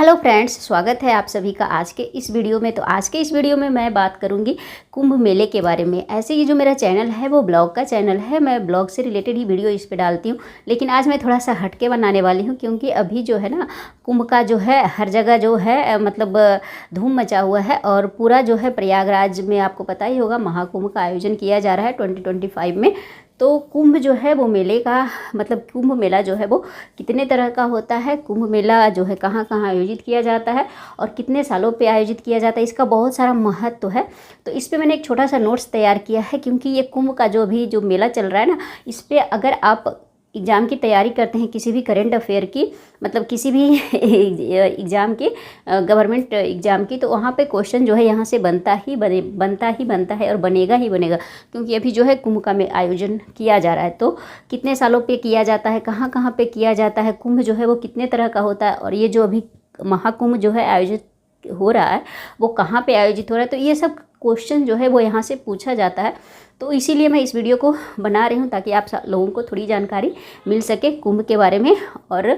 Hello friends, स्वागत है आप सभी का आज के इस वीडियो में। तो आज के इस वीडियो में मैं बात करूंगी कुंभ मेले के बारे में। ऐसे ही जो मेरा चैनल है वो ब्लॉग का चैनल है, मैं ब्लॉग से रिलेटेड ही वीडियो इस पे डालती हूँ। लेकिन आज मैं थोड़ा सा हटके बनाने वाली हूँ, क्योंकि अभी जो है ना कुंभ का जो है हर जगह जो है मतलब धूम मचा हुआ है। और पूरा जो है प्रयागराज में आपको पता ही होगा महाकुंभ का आयोजन किया जा रहा है 2025 में। तो कुंभ जो है वो मेले का मतलब कुंभ मेला जो है वो कितने तरह का होता है, कुंभ मेला जो है कहाँ कहाँ आयोजित किया जाता है और कितने सालों पे आयोजित किया जाता है, इसका बहुत सारा महत्व है। तो इस पे मैंने एक छोटा सा नोट्स तैयार किया है, क्योंकि ये कुंभ का जो भी जो मेला चल रहा है ना, इस पे अगर आप एग्ज़ाम की तैयारी करते हैं, किसी भी करेंट अफेयर की मतलब किसी भी एग्ज़ाम की, गवर्नमेंट एग्ज़ाम की, तो वहाँ पे क्वेश्चन जो है यहाँ से बनता ही बनता है और बनेगा ही बनेगा। क्योंकि अभी जो है कुंभ का में आयोजन किया जा रहा है, तो कितने सालों पे किया जाता है, कहाँ कहाँ पे किया जाता है, कुंभ जो है वो कितने तरह का होता है, और ये जो अभी महाकुंभ जो है आयोजित हो रहा है वो कहाँ पे आयोजित हो रहा है, तो ये सब क्वेश्चन जो है वो यहाँ से पूछा जाता है। तो इसीलिए मैं इस वीडियो को बना रही हूँ, ताकि आप लोगों को थोड़ी जानकारी मिल सके कुंभ के बारे में, और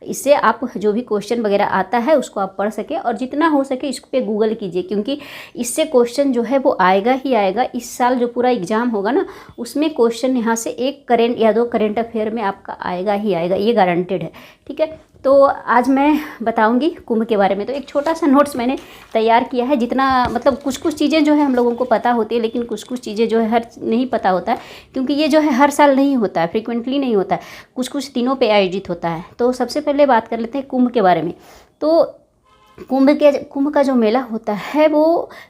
इससे आप जो भी क्वेश्चन वगैरह आता है उसको आप पढ़ सके, और जितना हो सके इस पे गूगल कीजिए, क्योंकि इससे क्वेश्चन जो है वो आएगा ही आएगा। इस साल जो पूरा एग्ज़ाम होगा ना, उसमें क्वेश्चन यहाँ से एक करेंट या दो करेंट अफेयर में आपका आएगा ही आएगा, ये गारंटेड है। ठीक है, तो आज मैं बताऊंगी कुंभ के बारे में। तो एक छोटा सा नोट्स मैंने तैयार किया है, जितना मतलब कुछ कुछ चीज़ें जो है हम लोगों को पता होती है, लेकिन कुछ कुछ चीज़ें जो है हर नहीं पता होता है, क्योंकि ये जो है हर साल नहीं होता है, फ्रिक्वेंटली नहीं होता है, कुछ कुछ दिनों पे आयोजित होता है। तो सबसे पहले बात कर लेते हैं कुंभ के बारे में। तो कुंभ का जो मेला होता है वो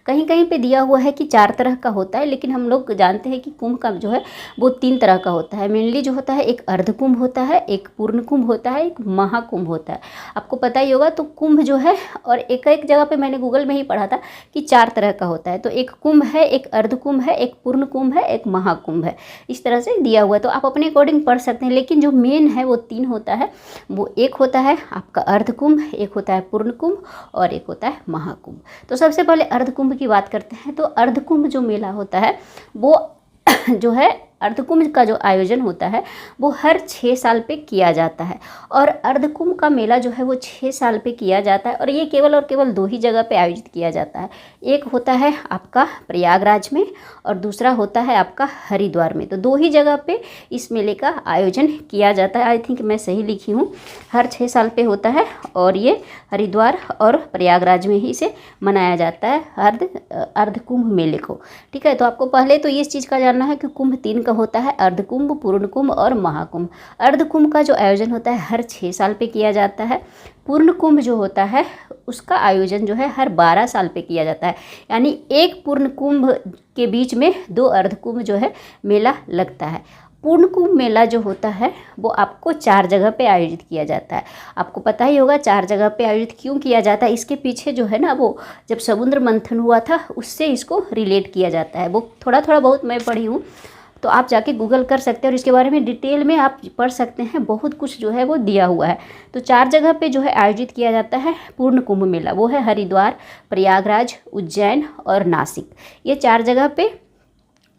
कहीं कहीं पे दिया हुआ है कि 4 तरह का होता है, लेकिन हम लोग जानते हैं कि कुंभ का जो है वो 3 तरह का होता है। मेनली जो होता है एक अर्ध कुंभ होता है, एक पूर्ण कुंभ होता है, एक महाकुंभ होता है। आपको पता ही होगा। तो कुंभ जो है, और एक एक जगह पे मैंने गूगल में ही पढ़ा था कि 4 तरह का होता है। तो एक कुंभ है, एक अर्ध कुंभ है, एक पूर्ण कुंभ है, एक महाकुंभ है, इस तरह से दिया हुआ है। तो आप अपने अकॉर्डिंग पढ़ सकते हैं, लेकिन जो मेन है वो 3 होता है। वो एक होता है आपका अर्ध कुंभ, एक होता है पूर्ण कुंभ, और एक होता है महाकुंभ। तो सबसे पहले अर्धकुंभ की बात करते हैं। तो अर्धकुंभ जो मेला होता है वो जो है अर्धकुंभ का जो आयोजन होता है वो हर 6 साल पे किया जाता है। और अर्धकुंभ का मेला जो है वो 6 साल पे किया जाता है, और ये केवल और केवल 2 ही जगह पे आयोजित किया जाता है। एक होता है आपका प्रयागराज में, और दूसरा होता है आपका हरिद्वार में। तो 2 ही जगह पे इस मेले का आयोजन किया जाता है। आई थिंक मैं सही लिखी हूँ, हर 6 साल पे होता है, और ये हरिद्वार और प्रयागराज में ही इसे मनाया जाता है अर्धकुंभ मेले को। ठीक है, तो आपको पहले तो इस चीज़ का जानना है कि कुंभ 3 का होता है, अर्धकुंभ, पूर्ण कुंभ और महाकुंभ। अर्धकुंभ का जो आयोजन होता है हर 6 साल पे किया जाता है। पूर्ण कुंभ जो होता है उसका आयोजन जो है हर 12 साल पे किया जाता है। यानी एक पूर्ण कुंभ के बीच में 2 अर्धकुंभ जो है मेला लगता है। पूर्ण कुंभ मेला जो होता है वो आपको 4 जगह पे आयोजित किया जाता है। आपको पता ही होगा 4 जगह पे आयोजित क्यों किया जाता है। इसके पीछे जो है ना, वो जब समुद्र मंथन हुआ था उससे इसको रिलेट किया जाता है। वो थोड़ा थोड़ा बहुत मैं पढ़ी हूँ, तो आप जाके गूगल कर सकते हैं, और इसके बारे में डिटेल में आप पढ़ सकते हैं। बहुत कुछ जो है वो दिया हुआ है। तो 4 जगह पे जो है आयोजित किया जाता है पूर्ण कुंभ मेला, वो है हरिद्वार, प्रयागराज, उज्जैन और नासिक। ये 4 जगह पे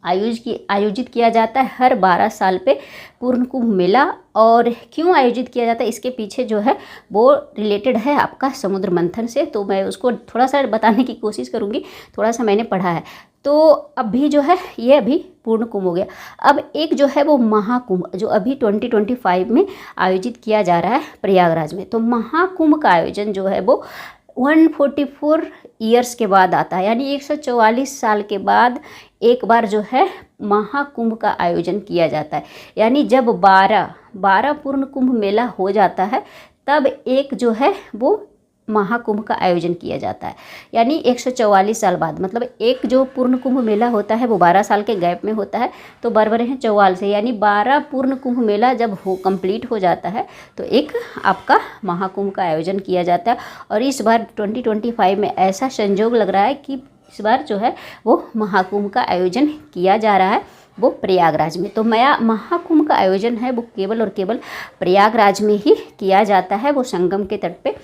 आयोजित किया जाता है हर 12 साल पे पूर्ण कुंभ मेला। और क्यों आयोजित किया जाता है, इसके पीछे जो है वो रिलेटेड है आपका समुद्र मंथन से। तो मैं उसको थोड़ा सा बताने की कोशिश करूँगी, थोड़ा सा मैंने पढ़ा है। तो अभी जो है ये अभी पूर्ण कुंभ हो गया। अब एक जो है वो महाकुंभ, जो अभी 2025 में आयोजित किया जा रहा है प्रयागराज में। तो महाकुंभ का आयोजन जो है वो 144 ईयर्स के बाद आता है, यानी 144 साल के बाद एक बार जो है महाकुंभ का आयोजन किया जाता है। यानी जब 12 पूर्ण कुंभ मेला हो जाता है, तब एक जो है वो महाकुंभ का आयोजन किया जाता है। यानी 144 साल बाद, मतलब एक जो पूर्ण कुंभ मेला होता है वो 12 साल के गैप में होता है, तो बराबर है 44 से, यानी 12 पूर्ण कुंभ मेला जब कंप्लीट हो जाता है तो एक आपका महाकुंभ का आयोजन किया जाता है। और इस बार 2025 में ऐसा संजोग लग रहा है कि इस बार जो है वो महाकुंभ का आयोजन किया जा रहा है वो प्रयागराज में। तो महाकुंभ का आयोजन है वो केवल और केवल प्रयागराज में ही किया जाता है, वो संगम के तट पे।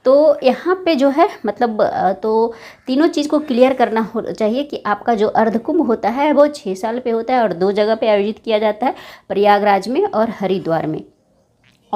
तो यहाँ पे जो है मतलब तो तीनों चीज़ को क्लियर करना हो चाहिए कि आपका जो अर्धकुंभ होता है वो 6 साल पे होता है, और 2 जगह पे आयोजित किया जाता है, प्रयागराज में और हरिद्वार में।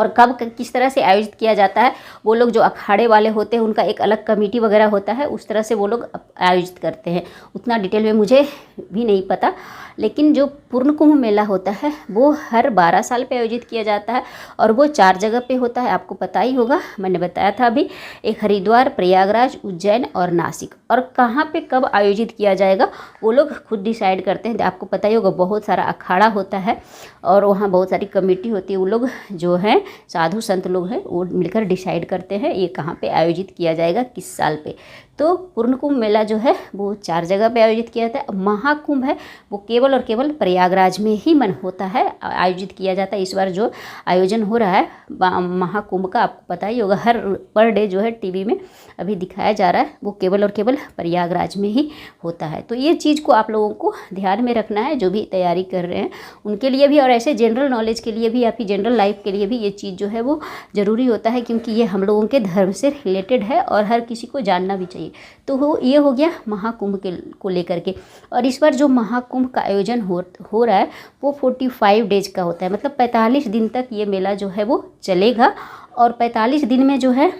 और कब किस तरह से आयोजित किया जाता है, वो लोग जो अखाड़े वाले होते हैं उनका एक अलग कमेटी वगैरह होता है, उस तरह से वो लोग आयोजित करते हैं। उतना डिटेल में मुझे भी नहीं पता, लेकिन जो पूर्ण कुंभ मेला होता है वो हर 12 साल पे आयोजित किया जाता है और वो 4 जगह पे होता है। आपको पता ही होगा, मैंने बताया था अभी, एक हरिद्वार, प्रयागराज, उज्जैन और नासिक। और कहाँ पे कब आयोजित किया जाएगा वो लोग खुद डिसाइड करते हैं। आपको पता ही होगा, बहुत सारा अखाड़ा होता है और वहाँ बहुत सारी कमेटी होती है। वो लोग जो हैं साधु संत लोग हैं, वो मिलकर डिसाइड करते हैं ये कहाँ पे आयोजित किया जाएगा, किस साल पे। तो पूर्ण कुंभ मेला जो है वो 4 जगह पे आयोजित किया जाता है। महाकुंभ है वो केवल और केवल प्रयागराज में ही होता है, आयोजित किया जाता है। इस बार जो आयोजन हो रहा है महाकुंभ का, आपको पता ही होगा, हर पर डे जो है टीवी में अभी दिखाया जा रहा है, वो केवल और केवल प्रयागराज में ही होता है। तो ये चीज़ को आप लोगों को ध्यान में रखना है, जो भी तैयारी कर रहे हैं उनके लिए भी, और ऐसे जनरल नॉलेज के लिए भी, आपकी जनरल लाइफ के लिए भी ये चीज़ जो है वो ज़रूरी होता है, क्योंकि ये हम लोगों के धर्म से रिलेटेड है और हर किसी को जानना भी चाहिए। तो ये हो गया महाकुंभ को लेकर के। और इस बार जो महाकुंभ का आयोजन हो रहा है वो 45 डेज का होता है, मतलब 45 दिन तक ये मेला जो है वो चलेगा। और 45 दिन में जो है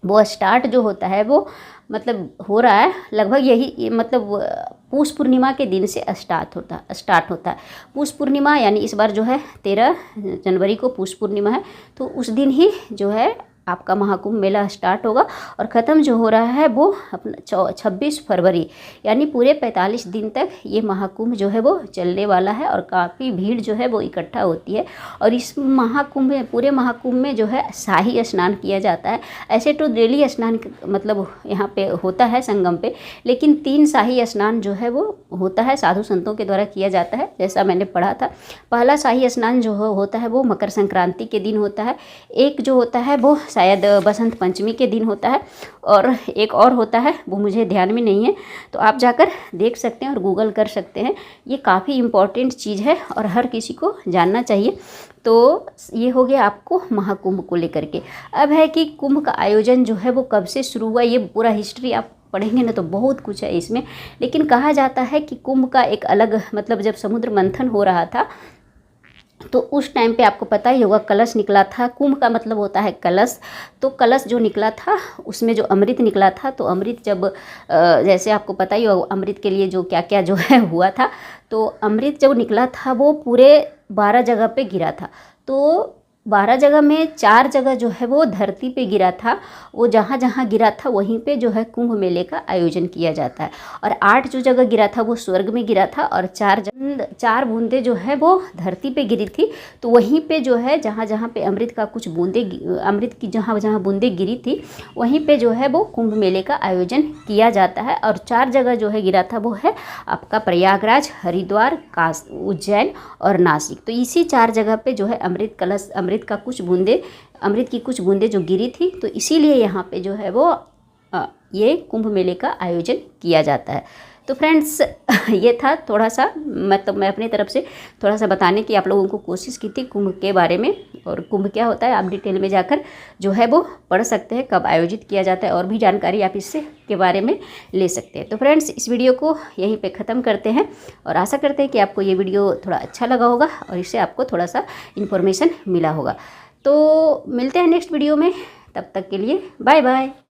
वो स्टार्ट जो होता है वो मतलब हो रहा है लगभग यही, मतलब पूष पूर्णिमा के दिन से स्टार्ट होता है। पूष पूर्णिमा यानी इस बार जो है 13 जनवरी को पूष पूर्णिमा है, तो उस दिन ही जो है आपका महाकुंभ मेला स्टार्ट होगा और ख़त्म जो हो रहा है वो अपना 26 फरवरी, यानी पूरे 45 दिन तक ये महाकुंभ जो है वो चलने वाला है। और काफ़ी भीड़ जो है वो इकट्ठा होती है। और इस महाकुंभ में, पूरे महाकुंभ में जो है शाही स्नान किया जाता है। ऐसे तो डेली स्नान मतलब यहाँ पे होता है संगम पे, लेकिन 3 शाही स्नान जो है वो होता है, साधु संतों के द्वारा किया जाता है, जैसा मैंने पढ़ा था। पहला शाही स्नान जो होता है वो मकर संक्रांति के दिन होता है। एक जो होता है वो शायद बसंत पंचमी के दिन होता है, और एक और होता है वो मुझे ध्यान में नहीं है, तो आप जाकर देख सकते हैं और गूगल कर सकते हैं। ये काफ़ी इम्पॉर्टेंट चीज़ है और हर किसी को जानना चाहिए। तो ये हो गया आपको महाकुंभ को लेकर के। अब है कि कुंभ का आयोजन जो है वो कब से शुरू हुआ, ये पूरा हिस्ट्री आप पढ़ेंगे ना तो बहुत कुछ है इसमें। लेकिन कहा जाता है कि कुंभ का एक अलग मतलब, जब समुद्र मंथन हो रहा था तो उस टाइम पे आपको पता ही होगा कलश निकला था। कुंभ का मतलब होता है कलश, तो कलश जो निकला था उसमें जो अमृत निकला था, तो अमृत जब जैसे आपको पता ही होगा अमृत के लिए जो क्या क्या जो है हुआ था, तो अमृत जब निकला था वो पूरे 12 जगह पे गिरा था। तो 12 जगह में 4 जगह जो है वो धरती पे गिरा था। वो जहाँ जहाँ गिरा था वहीं पे जो है कुंभ मेले का आयोजन किया जाता है। और 8 जो जगह गिरा था वो स्वर्ग में गिरा था, और 4 बूंदे जो है वो धरती पे गिरी थी। तो वहीं पे जो है जहाँ जहाँ पे अमृत का कुछ बूंदे, अमृत की जहाँ जहाँ बूंदे गिरी थी वहीं पे जो है वो कुंभ मेले का आयोजन किया जाता है। और 4 जगह जो है गिरा था वो है आपका प्रयागराज, हरिद्वार, उज्जैन और नासिक। तो इसी 4 जगह पे जो है अमृत की कुछ बूंदे जो गिरी थी, तो इसीलिए यहाँ पे जो है वो ये कुंभ मेले का आयोजन किया जाता है। तो फ्रेंड्स ये था थोड़ा सा, मतलब मैं अपनी तरफ से थोड़ा सा बताने की आप लोगों को कोशिश की थी कुंभ के बारे में। और कुंभ क्या होता है आप डिटेल में जाकर जो है वो पढ़ सकते हैं, कब आयोजित किया जाता है, और भी जानकारी आप इससे के बारे में ले सकते हैं। तो फ्रेंड्स इस वीडियो को यहीं पे ख़त्म करते हैं, और आशा करते हैं कि आपको ये वीडियो थोड़ा अच्छा लगा होगा और इससे आपको थोड़ा सा इन्फॉर्मेशन मिला होगा। तो मिलते हैं नेक्स्ट वीडियो में, तब तक के लिए बाय बाय।